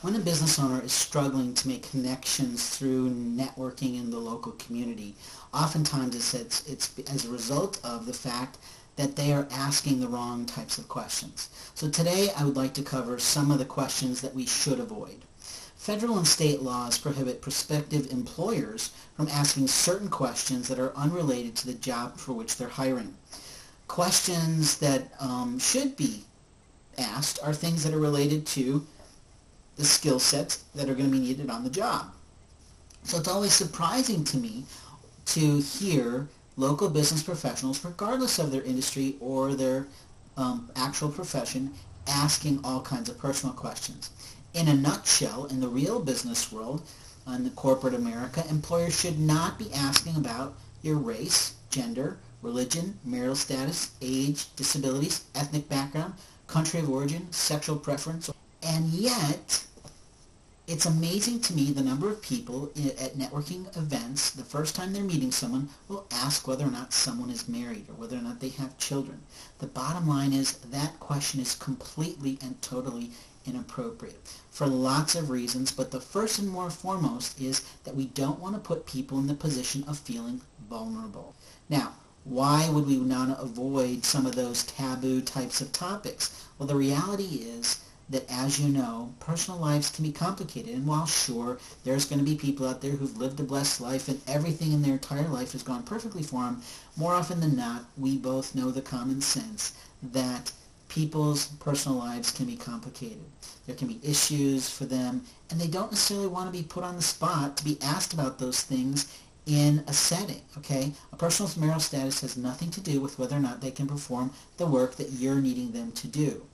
When a business owner is struggling to make connections through networking in the local community, oftentimes it's as a result of the fact that they are asking the wrong types of questions. So today I would like to cover some of the questions that we should avoid. Federal and state laws prohibit prospective employers from asking certain questions that are unrelated to the job for which they're hiring. Questions that should be asked are things that are related to the skill sets that are going to be needed on the job. So it's always surprising to me to hear local business professionals, regardless of their industry or their actual profession, asking all kinds of personal questions. In a nutshell, in the real business world, in the corporate America, employers should not be asking about your race, gender, religion, marital status, age, disabilities, ethnic background, country of origin, sexual preference, and yet it's amazing to me the number of people at networking events, the first time they're meeting someone, will ask whether or not someone is married or whether or not they have children. The bottom line is that question is completely and totally inappropriate for lots of reasons, but the first and more foremost is that we don't want to put people in the position of feeling vulnerable. Now, why would we want to avoid some of those taboo types of topics? Well, the reality is that, as you know, personal lives can be complicated. And while sure, there's going to be people out there who've lived a blessed life and everything in their entire life has gone perfectly for them, more often than not, we both know the common sense that people's personal lives can be complicated. There can be issues for them, and they don't necessarily want to be put on the spot to be asked about those things in a setting, okay? A person's marital status has nothing to do with whether or not they can perform the work that you're needing them to do.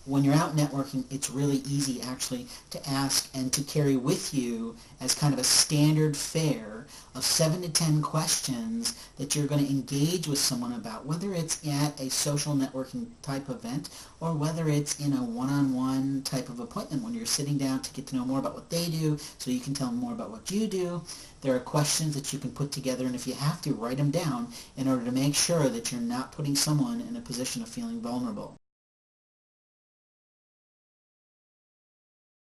When you're out networking, it's really easy actually to ask and to carry with you as kind of a standard fare of 7 to 10 questions that you're going to engage with someone about, whether it's at a social networking type event or whether it's in a one-on-one type of appointment when you're sitting down to get to know more about what they do so you can tell them more about what you do. There are questions that you can put together, and if you have to, write them down in order to make sure that you're not putting someone in a position of feeling vulnerable.